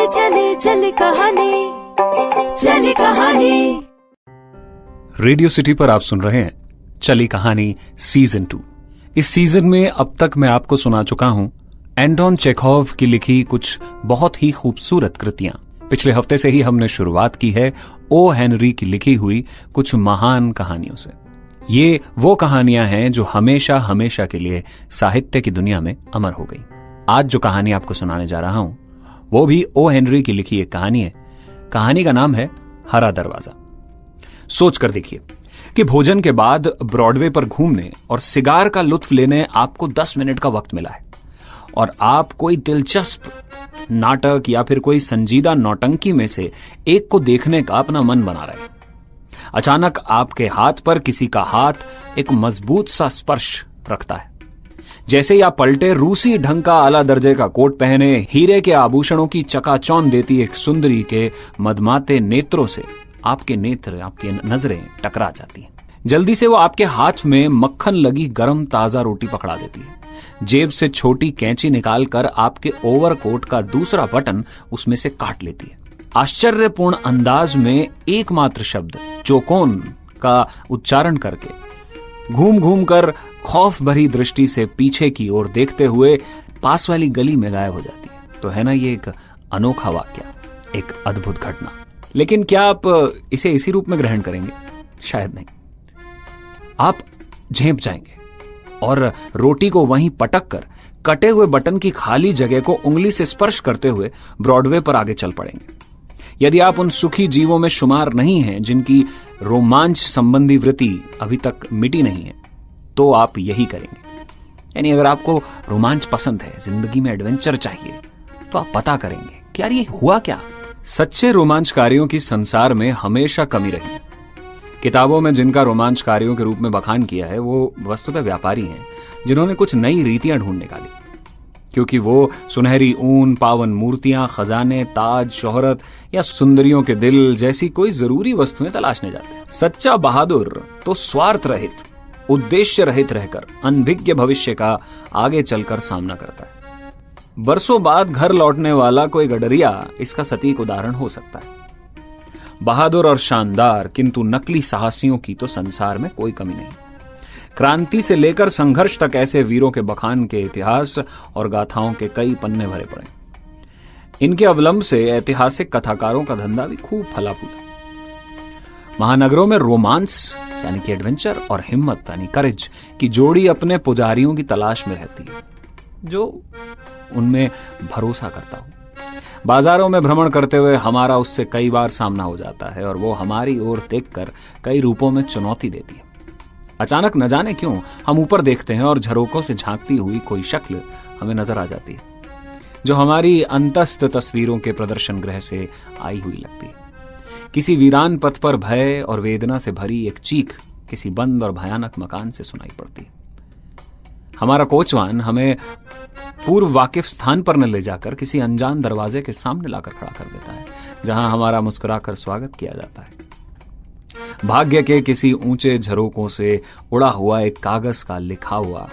चले चले कहानी, चली कहानी। रेडियो सिटी पर आप सुन रहे हैं चली कहानी सीजन 2। इस सीजन में अब तक मैं आपको सुना चुका हूं एंटोन चेखोव की लिखी कुछ बहुत ही खूबसूरत कृतियां। पिछले हफ्ते से ही हमने शुरुआत की है ओ हेनरी की लिखी हुई कुछ महान कहानियों से। ये वो कहानियां हैं जो हमेशा हमेशा के लिए साहित्य की दुनिया में अमर हो गई। आज जो कहानी आपको सुनाने जा रहा हूं वो भी ओ हेनरी की लिखी एक कहानी है। कहानी का नाम है हरा दरवाजा। सोच कर देखिए कि भोजन के बाद ब्रॉडवे पर घूमने और सिगार का लुत्फ लेने आपको 10 मिनट का वक्त मिला है और आप कोई दिलचस्प नाटक या फिर कोई संजीदा नौटंकी में से एक को देखने का अपना मन बना रहे हैं। अचानक आपके हाथ पर किसी का हाथ एक मजबूत सा स्पर्श रखता है। जैसे ही आप पलटे, रूसी ढंग का आला दर्जे का कोट पहने, हीरे के आभूषणों की चकाचौंध देती एक सुंदरी के मदमाते नेत्रों से आपके नेत्र, आपकी नजरें टकरा जाती हैं। जल्दी से वो आपके हाथ में मक्खन लगी गरम ताजा रोटी पकड़ा देती है। जेब से छोटी कैंची निकालकर आपके ओवरकोट का दूसरा बटन उसमें से काट लेती है। आश्चर्यपूर्ण अंदाज में एकमात्र शब्द चोकोन का उच्चारण करके घूम घूम कर खौफ भरी दृष्टि से पीछे की ओर देखते हुए पास वाली गली में गायब हो जाती है। तो है ना ये एक अनोखा वाक्य, एक अद्भुत घटना। लेकिन क्या आप इसे इसी रूप में ग्रहण करेंगे? शायद नहीं। आप झेप जाएंगे और रोटी को वहीं पटक कर कटे हुए बटन की खाली जगह को उंगली से स्पर्श करते हुए ब्रॉडवे पर आगे चल पड़ेंगे। यदि आप उन सुखी जीवों में शुमार नहीं हैं जिनकी रोमांच संबंधी वृत्ति अभी तक मिटी नहीं है, तो आप यही करेंगे। यानी अगर आपको रोमांच पसंद है, जिंदगी में एडवेंचर चाहिए, तो आप पता करेंगे कि यार ये हुआ क्या। सच्चे रोमांचकारियों की संसार में हमेशा कमी रही है। किताबों में जिनका रोमांचकारियों के रूप में बखान किया है वो वस्तुतः व्यापारी हैं जिन्होंने कुछ नई रीतियां ढूंढ निकाली, क्योंकि वो सुनहरी ऊन, पावन मूर्तियां, खजाने, ताज, शोहरत या सुंदरियों के दिल जैसी कोई जरूरी वस्तुएं तलाशने जाते हैं। सच्चा बहादुर तो स्वार्थ रहित, उद्देश्य रहित रहकर अनभिज्ञ भविष्य का आगे चलकर सामना करता है। बरसों बाद घर लौटने वाला कोई गडरिया इसका सटीक उदाहरण हो सकता है। बहादुर और शानदार किंतु नकली साहसियों की तो संसार में कोई कमी नहीं। क्रांति से लेकर संघर्ष तक ऐसे वीरों के बखान के इतिहास और गाथाओं के कई पन्ने भरे पड़े। इनके अवलंब से ऐतिहासिक कथाकारों का धंधा भी खूब फला फूला। महानगरों में रोमांस यानी कि एडवेंचर और हिम्मत यानी करेज की जोड़ी अपने पुजारियों की तलाश में रहती है जो उनमें भरोसा करता हो। बाजारों में भ्रमण करते हुए हमारा उससे कई बार सामना हो जाता है और वो हमारी ओर देखकर कई रूपों में चुनौती देती है। अचानक न जाने क्यों हम ऊपर देखते हैं और झरोकों से झांकती हुई कोई शक्ल हमें नजर आ जाती है जो हमारी अंतस्थ तस्वीरों के प्रदर्शन गृह से आई हुई लगती है। किसी वीरान पथ पर भय और वेदना से भरी एक चीख किसी बंद और भयानक मकान से सुनाई पड़ती है। हमारा कोचवान हमें पूर्व वाकिफ स्थान पर न ले जाकर किसी अनजान दरवाजे के सामने लाकर खड़ा कर देता है जहां हमारा मुस्कुराकर स्वागत किया जाता है। भाग्य के किसी ऊंचे झरोकों से उड़ा हुआ एक कागज का लिखा हुआ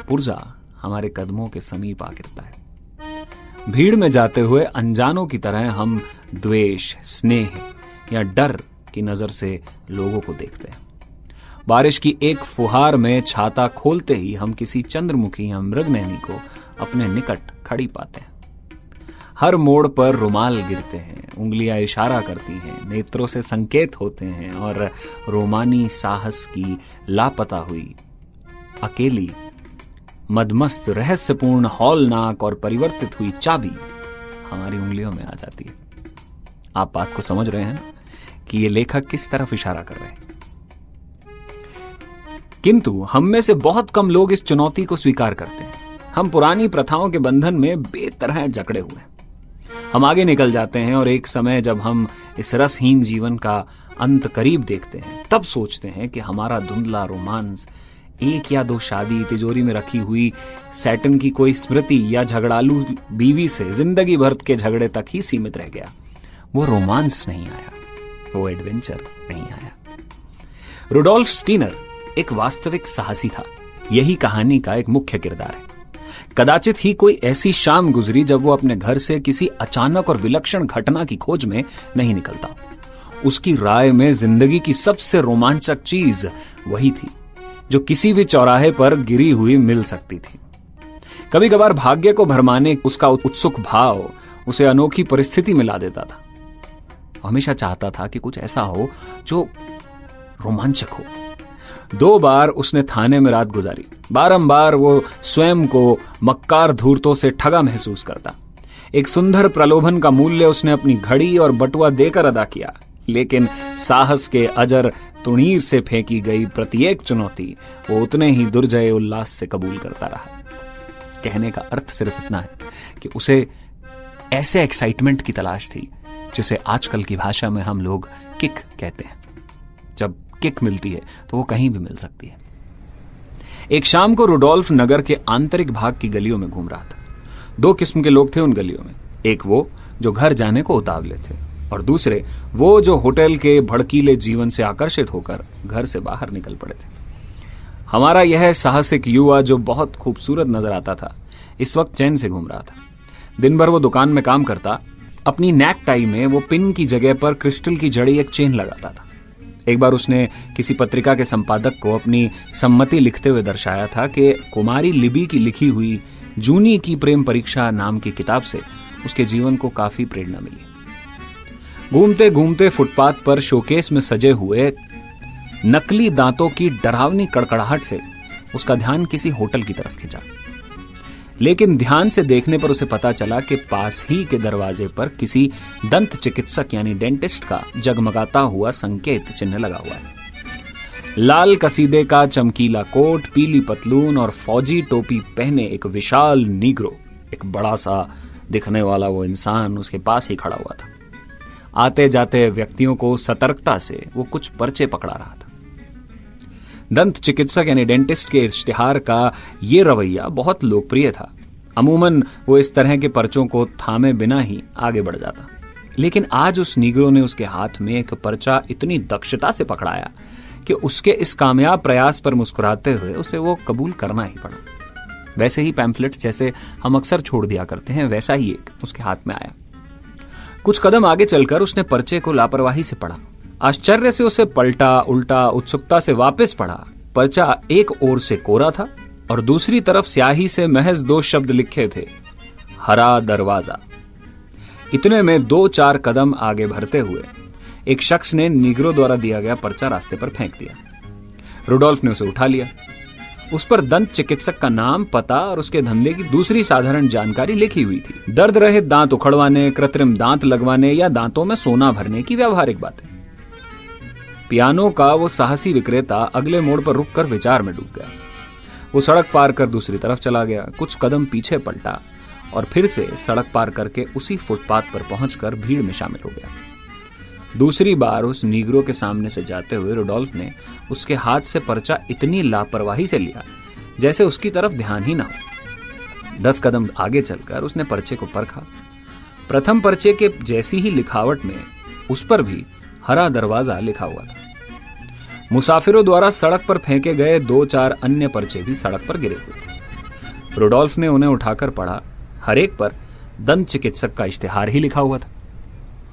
पुर्जा हमारे कदमों के समीप आ गिरता है। भीड़ में जाते हुए अनजानों की तरह हम द्वेष, स्नेह या डर की नजर से लोगों को देखते हैं। बारिश की एक फुहार में छाता खोलते ही हम किसी चंद्रमुखी या मृगनयनी को अपने निकट खड़ी पाते हैं। हर मोड़ पर रुमाल गिरते हैं, उंगलियां इशारा करती हैं, नेत्रों से संकेत होते हैं और रोमानी साहस की लापता हुई, अकेली, मदमस्त, रहस्यपूर्ण, हौलनाक और परिवर्तित हुई चाबी हमारी उंगलियों में आ जाती है। आप बात को समझ रहे हैं कि ये लेखक किस तरफ इशारा कर रहे हैं। किंतु हम में से बहुत कम लोग इस चुनौती को स्वीकार करते हैं। हम पुरानी प्रथाओं के बंधन में बेतरह जकड़े हुए हैं। हम आगे निकल जाते हैं और एक समय जब हम इस रसहीन जीवन का अंत करीब देखते हैं तब सोचते हैं कि हमारा धुंधला रोमांस एक या दो शादी, तिजोरी में रखी हुई सैटन की कोई स्मृति या झगड़ालू बीवी से जिंदगी भर के झगड़े तक ही सीमित रह गया। वो रोमांस नहीं आया, वो एडवेंचर नहीं आया। रुडोल्फ स्टीनर एक वास्तविक साहसी था। यही कहानी का एक मुख्य किरदार है। कदाचित ही कोई ऐसी शाम गुजरी जब वो अपने घर से किसी अचानक और विलक्षण घटना की खोज में नहीं निकलता। उसकी राय में जिंदगी की सबसे रोमांचक चीज वही थी जो किसी भी चौराहे पर गिरी हुई मिल सकती थी। कभी कभार भाग्य को भरमाने उसका उत्सुक भाव उसे अनोखी परिस्थिति में ला देता था। हमेशा चाहता था कि कुछ ऐसा हो जो रोमांचक हो। 2 बार उसने थाने में रात गुजारी। बारंबार वो स्वयं को मक्कार धूर्तों से ठगा महसूस करता। एक सुंदर प्रलोभन का मूल्य उसने अपनी घड़ी और बटुआ देकर अदा किया, लेकिन साहस के अजर तुणीर से फेंकी गई प्रत्येक चुनौती वो उतने ही दुर्जय उल्लास से कबूल करता रहा। कहने का अर्थ सिर्फ इतना है कि उसे ऐसे एक्साइटमेंट की तलाश थी जिसे आजकल की भाषा में हम लोग किक कहते हैं। जब किक मिलती है तो वो कहीं भी मिल सकती है। एक शाम को रुडोल्फ नगर के आंतरिक भाग की गलियों में घूम रहा था। 2 किस्म के लोग थे उन गलियों में। एक वो जो घर जाने को उतावले थे और दूसरे वो जो होटल के भड़कीले जीवन से आकर्षित होकर घर से बाहर निकल पड़े थे। हमारा यह साहसिक युवा जो बहुत खूबसूरत नजर आता था, इस वक्त चैन से घूम रहा था। दिन भर वो दुकान में काम करता। अपनी नेक टाई में वो पिन की जगह पर क्रिस्टल की जड़ी एक चेन लगाता था। एक बार उसने किसी पत्रिका के संपादक को अपनी सम्मति लिखते हुए दर्शाया था कि कुमारी लिबी की लिखी हुई जूनी की प्रेम परीक्षा नाम की किताब से उसके जीवन को काफी प्रेरणा मिली। घूमते घूमते फुटपाथ पर शोकेस में सजे हुए नकली दांतों की डरावनी कड़कड़ाहट से उसका ध्यान किसी होटल की तरफ खिंचा, लेकिन ध्यान से देखने पर उसे पता चला कि पास ही के दरवाजे पर किसी दंत चिकित्सक यानी डेंटिस्ट का जगमगाता हुआ संकेत चिन्ह लगा हुआ है। लाल कसीदे का चमकीला कोट, पीली पतलून और फौजी टोपी पहने एक विशाल नीग्रो, एक बड़ा सा दिखने वाला वो इंसान उसके पास ही खड़ा हुआ था। आते जाते व्यक्तियों को सतर्कता से वो कुछ पर्चे पकड़ा रहा था। दंत चिकित्सक यानी डेंटिस्ट के इश्तिहार का ये रवैया बहुत लोकप्रिय था। अमूमन वो इस तरह के पर्चों को थामे बिना ही आगे बढ़ जाता, लेकिन आज उस नीग्रो ने उसके हाथ में एक पर्चा इतनी दक्षता से पकड़ाया कि उसके इस कामयाब प्रयास पर मुस्कुराते हुए उसे वो कबूल करना ही पड़ा। वैसे ही पैम्फलेट्स जैसे हम अक्सर छोड़ दिया करते हैं, वैसा ही एक उसके हाथ में आया। कुछ कदम आगे चलकर उसने पर्चे को लापरवाही से पढ़ा। आश्चर्य से उसे पलटा उल्टा, उत्सुकता से वापस पढ़ा। पर्चा एक ओर से कोरा था और दूसरी तरफ स्याही से महज 2 शब्द लिखे थे, हरा दरवाजा। इतने में 2-4 कदम आगे बढ़ते हुए एक शख्स ने नीग्रो द्वारा दिया गया पर्चा रास्ते पर फेंक दिया। रुडोल्फ ने उसे उठा लिया। उस पर दंत चिकित्सक का नाम, पता और उसके धंधे की दूसरी साधारण जानकारी लिखी हुई थी। दर्द रहित दांत उखड़वाने, कृत्रिम दांत लगवाने या दांतों में सोना भरने की व्यावहारिक बातें। पियानो का वो साहसी विक्रेता अगले मोड़ पर रुककर विचार में डूब गया। वो सड़क पार कर दूसरी तरफ चला गया। कुछ कदम पीछे पलटा और फिर से सड़क पार करके उसी फुटपाथ पर पहुंचकर भीड़ में शामिल हो गया। दूसरी बार उस नीग्रो के सामने से जाते हुए रुडोल्फ ने उसके हाथ से पर्चा इतनी लापरवाही से लिया जैसे उसकी तरफ ध्यान ही ना हो। 10 कदम आगे चलकर उसने पर्चे को परखा। प्रथम पर्चे के जैसी ही लिखावट में उस पर भी हरा दरवाजा लिखा हुआ था। मुसाफिरों द्वारा सड़क पर फेंके गए 2-4 अन्य पर्चे भी सड़क पर गिरे हुए थे। रुडोल्फ ने उन्हें उठाकर पढ़ा। हर एक पर दंत चिकित्सक का इश्तिहार ही लिखा हुआ था।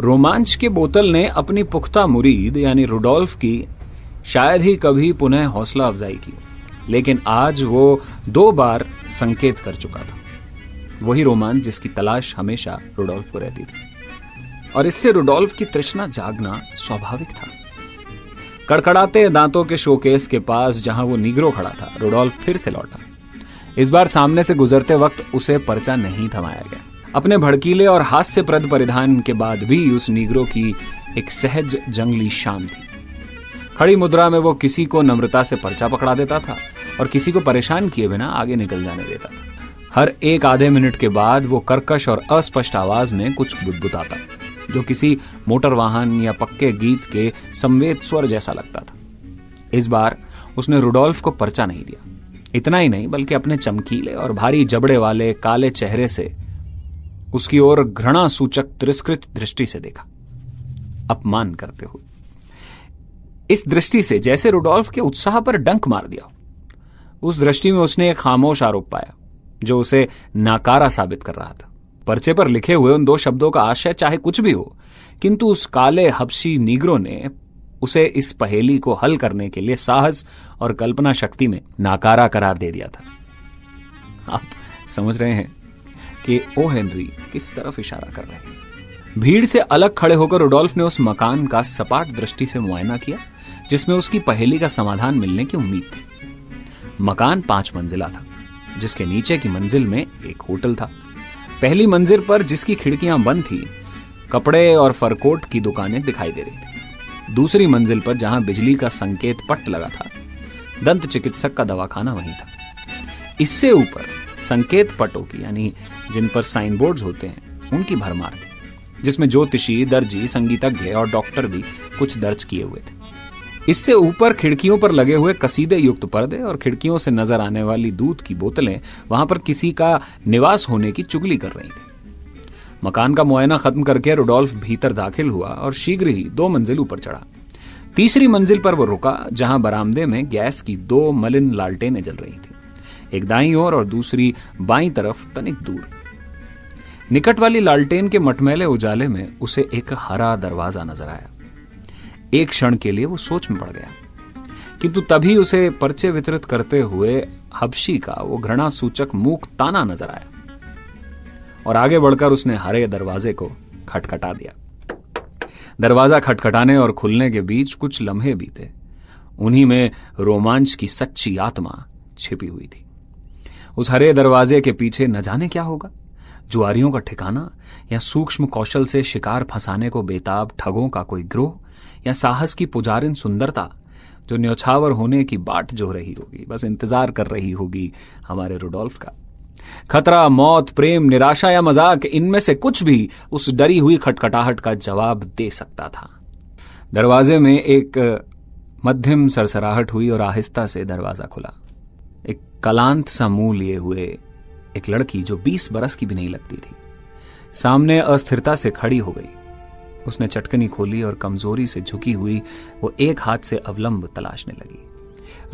रोमांच के बोतल ने अपनी पुख्ता मुरीद यानी रुडोल्फ की शायद ही कभी पुनः हौसला अफजाई की, लेकिन आज वो 2 बार संकेत कर चुका था। वही रोमांच जिसकी तलाश हमेशा रुडोल्फ को रहती थी, और इससे रुडोल्फ की तृष्णा जागना स्वाभाविक था। कड़कड़ाते दांतों के शोकेस के पास जहां वो नीग्रो खड़ा था, रुडोल्फ फिर से लौटा। इस बार सामने से गुजरते वक्त उसे पर्चा नहीं थमाया गया। अपने भड़कीले और हास्यप्रद परिधान के बाद भी उस नीग्रो की एक सहज जंगली शान थी। खड़ी मुद्रा में वो किसी को नम्रता से पर्चा पकड़ा देता था और किसी को परेशान किए बिना आगे निकल जाने देता था। हर एक आधे मिनट के बाद वो कर्कश और अस्पष्ट आवाज में कुछ बुदबुदाता, जो किसी मोटर वाहन या पक्के गीत के संवेद स्वर जैसा लगता था। इस बार उसने रुडोल्फ को पर्चा नहीं दिया। इतना ही नहीं, बल्कि अपने चमकीले और भारी जबड़े वाले काले चेहरे से उसकी ओर घृणा सूचक तिरस्कृत दृष्टि से देखा, अपमान करते हुए। इस दृष्टि से जैसे रुडोल्फ के उत्साह पर डंक मार दिया। उस दृष्टि में उसने एक खामोश आरोप पाया। जो उसे नाकारा साबित कर रहा था। पर्चे पर लिखे हुए उन 2 शब्दों का आशय चाहे कुछ भी हो, किंतु उस काले हबशी नीग्रो ने उसे इस पहेली को हल करने के लिए साहस और कल्पना शक्ति में नाकारा करार दे दिया था। आप समझ रहे हैं कि ओ हेनरी किस तरफ इशारा कर रहे हैं। भीड़ से अलग खड़े होकर रुडोल्फ ने उस मकान का सपाट दृष्टि से मुआयना किया जिसमें उसकी पहेली का समाधान मिलने की उम्मीद थी। मकान 5 मंजिला था, जिसके नीचे की मंजिल में एक होटल था। पहली मंजिल पर, जिसकी खिड़कियां बंद थी, कपड़े और फरकोट की दुकानें दिखाई दे रही थी। दूसरी मंजिल पर, जहां बिजली का संकेत पट लगा था, दंत चिकित्सक का दवाखाना वहीं था। इससे ऊपर संकेत पटों की, यानी जिन पर साइन बोर्ड्स होते हैं, उनकी भरमार थी, जिसमें ज्योतिषी, दर्जी, संगीतज्ञ और डॉक्टर भी कुछ दर्ज किए हुए थे। इससे ऊपर खिड़कियों पर लगे हुए कसीदे युक्त पर्दे और खिड़कियों से नजर आने वाली दूध की बोतलें वहां पर किसी का निवास होने की चुगली कर रही थी। मकान का मुआयना खत्म करके रुडोल्फ भीतर दाखिल हुआ और शीघ्र ही 2 मंजिल ऊपर चढ़ा। तीसरी मंजिल पर वो रुका, जहां बरामदे में गैस की 2 मलिन लालटेनें जल रही थी, एक दाईं ओर और दूसरी बाईं तरफ तनिक दूर। निकट वाली लालटेन के मटमैले उजाले में उसे एक हरा दरवाजा नजर आया। एक क्षण के लिए वो सोच में पड़ गया, किंतु तभी उसे पर्चे वितरित करते हुए हबशी का वो घृणा सूचक मूक ताना नजर आया और आगे बढ़कर उसने हरे दरवाजे को खटखटा दिया। दरवाजा खटखटाने और खुलने के बीच कुछ लम्हे बीते। उन्हीं में रोमांच की सच्ची आत्मा छिपी हुई थी। उस हरे दरवाजे के पीछे न जाने क्या होगा, जुआरियों का ठिकाना, या सूक्ष्म कौशल से शिकार फंसाने को बेताब ठगों का कोई गिरोह, या साहस की पुजारिन सुंदरता जो न्यौछावर होने की बाट जो रही होगी, बस इंतजार कर रही होगी हमारे रुडोल्फ का। खतरा, मौत, प्रेम, निराशा या मजाक, इनमें से कुछ भी उस डरी हुई खटखटाहट का जवाब दे सकता था। दरवाजे में एक मध्यम सरसराहट हुई और आहिस्ता से दरवाजा खुला। एक कलांत सा मुंह लिए हुए एक लड़की, जो 20 बरस की भी नहीं लगती थी, सामने अस्थिरता से खड़ी हो गई। उसने चटकनी खोली और कमजोरी से झुकी हुई वो एक हाथ से अवलंब तलाशने लगी।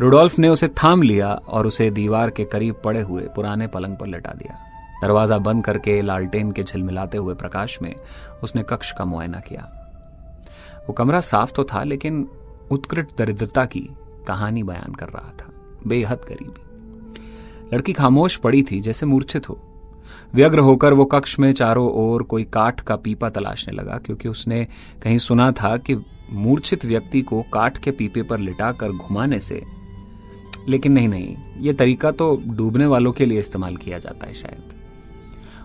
रुडोल्फ ने उसे थाम लिया और उसे दीवार के करीब पड़े हुए पुराने पलंग पर लेटा दिया। दरवाजा बंद करके लालटेन के झिलमिलाते हुए प्रकाश में उसने कक्ष का मुआयना किया। वो कमरा साफ तो था, लेकिन उत्कृष्ट दरिद्रता की कहानी बयान कर रहा था, बेहद गरीबी। लड़की खामोश पड़ी थी, जैसे मूर्छित हो। व्यग्र होकर वो कक्ष में चारों ओर कोई काठ का पीपा तलाशने लगा, क्योंकि उसने कहीं सुना था कि मूर्छित व्यक्ति को काठ के पीपे पर लिटाकर घुमाने से, लेकिन नहीं, ये तरीका तो डूबने वालों के लिए इस्तेमाल किया जाता है शायद।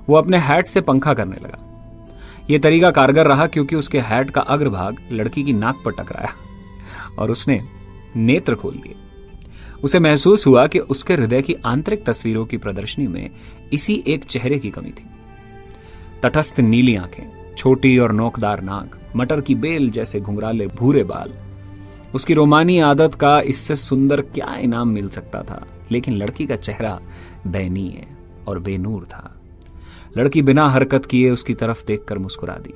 वो अपने हैट से पंखा करने लगा। ये तरीका कारगर रहा, क्योंकि उसके हैट का अग्रभाग लड़की की नाक पर टकराया और उसने नेत्र खोल दिए। उसे महसूस हुआ कि उसके हृदय की आंतरिक तस्वीरों की प्रदर्शनी में इसी एक चेहरे की कमी थी। तटस्थ नीली आंखें, छोटी और नोकदार नाक, मटर की बेल जैसे घुंघराले भूरे बाल। उसकी रोमानी आदत का इससे सुंदर क्या इनाम मिल सकता था, लेकिन लड़की का चेहरा दयनीय और बेनूर था। लड़की बिना हरकत किए उसकी तरफ देखकर मुस्कुरा दी।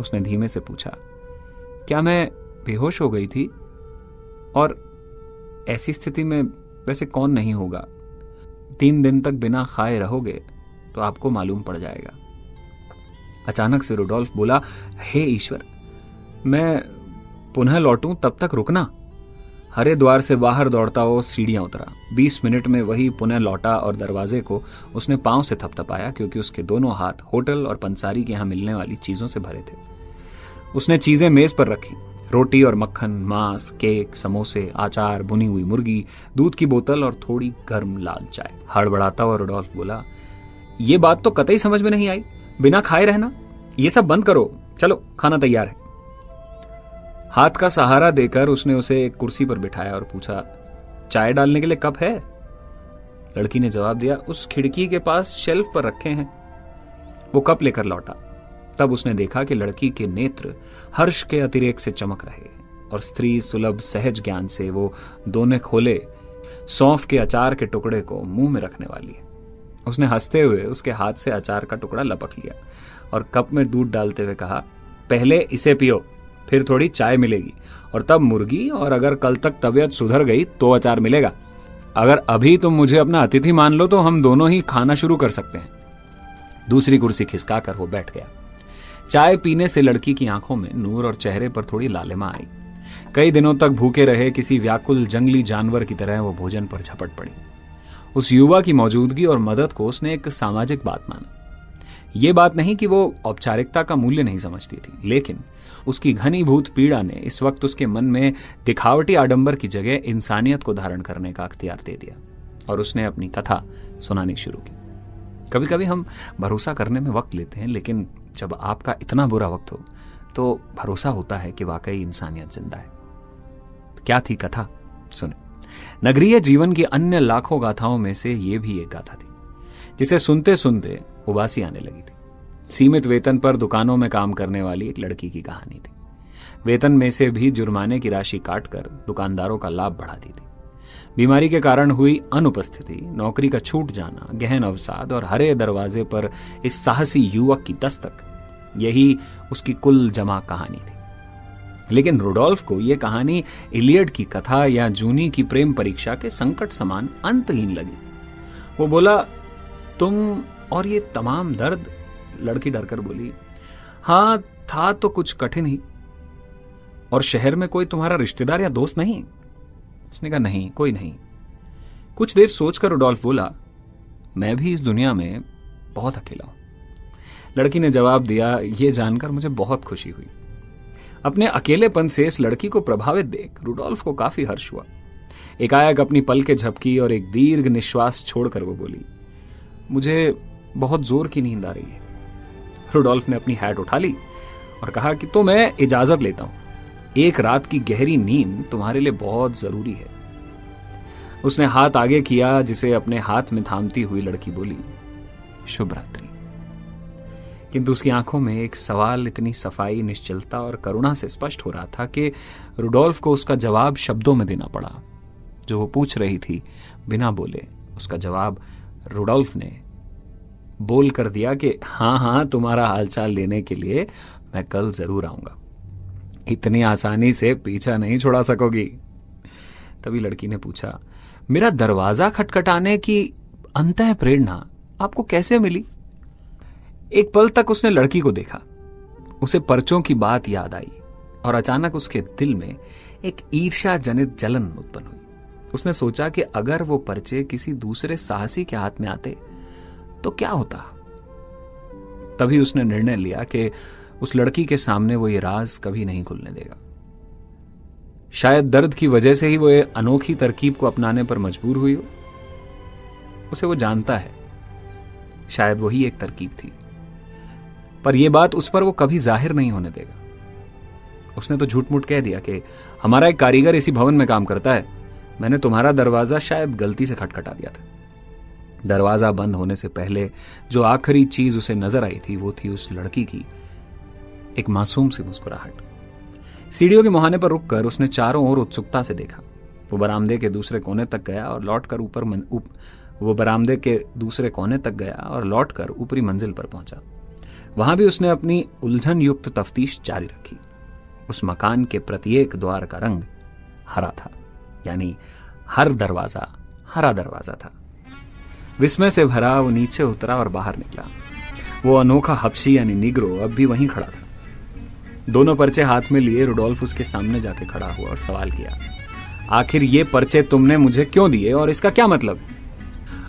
उसने धीमे से पूछा, क्या मैं बेहोश हो गई थी? और ऐसी स्थिति में वैसे कौन नहीं होगा? 3 दिन तक बिना खाए रहोगे तो आपको मालूम पड़ जाएगा। अचानक से रुडोल्फ बोला, हे ईश्वर, मैं पुनः लौटूं तब तक रुकना। हरे द्वार से बाहर दौड़ता वो सीढ़ियां उतरा। 20 मिनट में वही पुनः लौटा और दरवाजे को उसने पांव से थपथपाया, क्योंकि उसके दोनों हाथ होटल और पंसारी के यहां मिलने वाली चीजों से भरे थे। उसने चीजें मेज पर रखी, रोटी और मक्खन, मांस, केक, समोसे, आचार, भुनी हुई मुर्गी, दूध की बोतल और थोड़ी गर्म लाल चाय। हड़बड़ाता हुआ रुडोल्फ बोला, ये बात तो कतई समझ में नहीं आई, बिना खाए रहना। ये सब बंद करो, चलो खाना तैयार है। हाथ का सहारा देकर उसने उसे एक कुर्सी पर बिठाया और पूछा, चाय डालने के लिए कप है? लड़की ने जवाब दिया, उस खिड़की के पास शेल्फ पर रखे हैं। वो कप लेकर लौटा। तब उसने देखा कि लड़की के नेत्र हर्ष के अतिरेक से चमक रहे और स्त्री सुलभ सहज ज्ञान से वो दोनों खोले सौंफ के अचार के टुकड़े को मुंह में रखने वाली है। उसने हंसते हुए उसके हाथ से अचार का टुकड़ा लपक लिया और कप में दूध डालते हुए कहा, पहले इसे पियो, फिर थोड़ी चाय मिलेगी और तब मुर्गी, और अगर कल तक तबीयत सुधर गई तो अचार मिलेगा। अगर अभी तुम मुझे अपना अतिथि मान लो तो हम दोनों ही खाना शुरू कर सकते हैं। दूसरी कुर्सी खिसका कर वो बैठ गया। चाय पीने से लड़की की आंखों में नूर और चेहरे पर थोड़ी लालिमा आई। कई दिनों तक भूखे रहे किसी व्याकुल जंगली जानवर की तरह वो भोजन पर झपट पड़ी। उस युवा की मौजूदगी और मदद को उसने एक सामाजिक बात माना। ये बात नहीं कि वो औपचारिकता का मूल्य नहीं समझती थी, लेकिन उसकी घनीभूत पीड़ा ने इस वक्त उसके मन में दिखावटी आडंबर की जगह इंसानियत को धारण करने का अख्तियार दे दिया और उसने अपनी कथा सुनानी शुरू की। कभी कभी हम भरोसा करने में वक्त लेते हैं, लेकिन जब आपका इतना बुरा वक्त हो तो भरोसा होता है कि वाकई इंसानियत जिंदा है। क्या थी कथा? सुने। नगरीय जीवन की अन्य लाखों गाथाओं में से यह भी एक गाथा थी जिसे सुनते सुनते उबासी आने लगी थी। सीमित वेतन पर दुकानों में काम करने वाली एक लड़की की कहानी थी। वेतन में से भी जुर्माने की राशि काटकर दुकानदारों का लाभ बढ़ाती थी। बीमारी के कारण हुई अनुपस्थिति, नौकरी का छूट जाना, गहन अवसाद और हरे दरवाजे पर इस साहसी युवक की दस्तक, यही उसकी कुल जमा कहानी थी। लेकिन रुडोल्फ को यह कहानी इलियड की कथा या जूनी की प्रेम परीक्षा के संकट समान अंतहीन लगी। वो बोला, तुम और ये तमाम दर्द? लड़की डरकर बोली, हां था तो कुछ कठिन ही। और शहर में कोई तुम्हारा रिश्तेदार या दोस्त नहीं? उसने कहा, नहीं, कोई नहीं। कुछ देर सोचकर रुडोल्फ बोला, मैं भी इस दुनिया में बहुत अकेला हूं। लड़की ने जवाब दिया, यह जानकर मुझे बहुत खुशी हुई। अपने अकेलेपन से इस लड़की को प्रभावित देख रुडोल्फ को काफी हर्ष हुआ। एकाएक अपनी पलकें झपकी और एक दीर्घ निश्वास छोड़कर वो बोली, मुझे बहुत जोर की नींद आ रही है। रुडोल्फ ने अपनी हैट उठा ली और कहा कि तो मैं इजाजत लेता हूं। एक रात की गहरी नींद तुम्हारे लिए बहुत जरूरी है। उसने हाथ आगे किया जिसे अपने हाथ में थामती हुई लड़की बोली, शुभ रात्रि। किंतु उसकी आंखों में एक सवाल इतनी सफाई, निश्चलता और करुणा से स्पष्ट हो रहा था कि रुडोल्फ को उसका जवाब शब्दों में देना पड़ा। जो वो पूछ रही थी बिना बोले उसका जवाब रुडोल्फ ने बोल कर दिया कि हाँ हाँ, तुम्हारा हालचाल लेने के लिए मैं कल जरूर आऊंगा। इतनी आसानी से पीछा नहीं छुड़ा सकोगी। तभी लड़की ने पूछा, मेरा दरवाजा खटखटाने की अंतः प्रेरणा आपको कैसे मिली? एक पल तक उसने लड़की को देखा। उसे पर्चों की बात याद आई और अचानक उसके दिल में एक ईर्ष्या जनित जलन उत्पन्न हुई। उसने सोचा कि अगर वो पर्चे किसी दूसरे साहसी के हाथ में आते तो क्या होता। तभी उसने निर्णय लिया कि उस लड़की के सामने वो ये राज कभी नहीं खुलने देगा। शायद दर्द की वजह से ही वो ये अनोखी तरकीब को अपनाने पर मजबूर हुई हो। उसे वो जानता है, शायद वही एक तरकीब थी, पर यह बात उस पर वो कभी जाहिर नहीं होने देगा। उसने तो झूठ मूठ कह दिया कि हमारा एक कारीगर इसी भवन में काम करता है, मैंने तुम्हारा दरवाजा शायद गलती से खटखटा दिया था। दरवाजा बंद होने से पहले जो आखिरी चीज उसे नजर आई थी वो थी उस लड़की की एक मासूम सी मुस्कुराहट। सीढ़ियों के मुहाने पर रुककर उसने चारों ओर उत्सुकता से देखा। वो बरामदे के दूसरे कोने तक गया और लौटकर ऊपरी मंजिल पर पहुंचा। वहां भी उसने अपनी उलझन युक्त तफ्तीश जारी रखी। उस मकान के प्रत्येक द्वार का रंग हरा था, यानी हर दरवाजा हरा दरवाजा था। विस्मय से भरा वो नीचे उतरा और बाहर निकला। वो अनोखा हबशी यानी निग्रो अब भी वहीं खड़ा था। दोनों पर्चे हाथ में लिए रुडोल्फ उसके सामने जाके खड़ा हुआ और सवाल किया, आखिर ये पर्चे तुमने मुझे क्यों दिए और इसका क्या मतलब?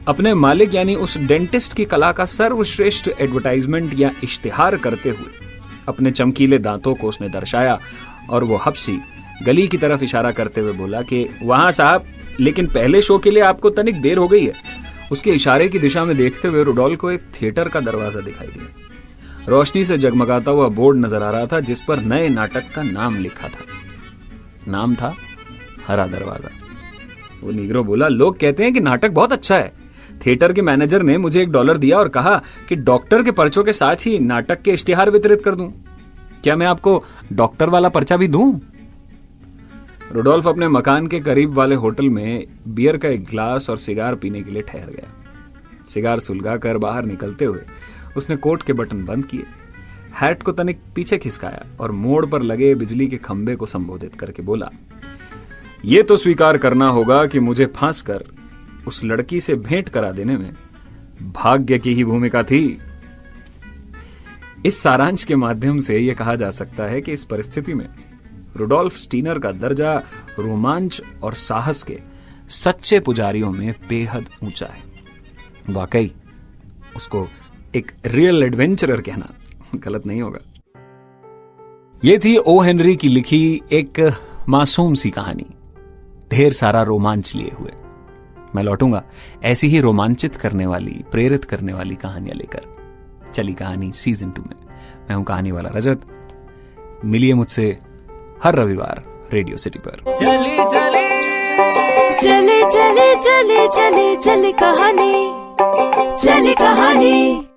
अपने मालिक यानी उस डेंटिस्ट की कला का सर्वश्रेष्ठ एडवर्टाइजमेंट या इश्तिहार करते हुए अपने चमकीले दांतों को उसने दर्शाया और वो हबशी गली की तरफ इशारा करते हुए बोला कि वहां साहब, लेकिन पहले शो के लिए आपको तनिक देर हो गई है। उसके इशारे की दिशा में देखते हुए रुडोल्फ को एक थिएटर का दरवाजा दिखाई दिया। रोशनी से जगमगाता हुआ बोर्ड नजर आ रहा था जिस पर नए नाटक का नाम लिखा था। नाम था हरा दरवाजा। वो निग्रो बोला, लोग कहते हैं कि नाटक बहुत अच्छा है। थिएटर के मैनेजर ने मुझे $1 दिया और कहा कि डॉक्टर के पर्चों के साथ ही नाटक के इश्तिहार वितरित कर दूं। क्या मैं आपको डॉक्टर वाला पर्चा भी दूं? रुडोल्फ अपने मकान के करीब वाले होटल में बियर का एक ग्लास और सिगार पीने के लिए ठहर गया। सिगार सुलगा कर बाहर निकलते हुए उसने कोट के बटन बंद किए, हैट को तनिक पीछे खिसकाया और मोड़ पर लगे बिजली के खंभे को संबोधित करके बोला, यह तो स्वीकार करना होगा कि मुझे फांस कर उस लड़की से भेंट करा देने में भाग्य की ही भूमिका थी। इस सारांश के माध्यम से यह कहा जा सकता है कि इस परिस्थिति में रुडोल्फ स्टीनर का दर्जा रोमांच और साहस के सच्चे पुजारियों में बेहद ऊंचा है। वाकई उसको एक रियल एडवेंचरर कहना गलत नहीं होगा। यह थी ओ हेनरी की लिखी एक मासूम सी कहानी, ढेर सारा रोमांच लिए हुए। मैं लौटूंगा ऐसी ही रोमांचित करने वाली, प्रेरित करने वाली कहानियां लेकर चली कहानी सीजन 2 में। मैं हूं कहानी वाला रजत। मिलिए मुझसे हर रविवार रेडियो सिटी पर। चले चले चले चले चले चले कहानी, चले कहानी।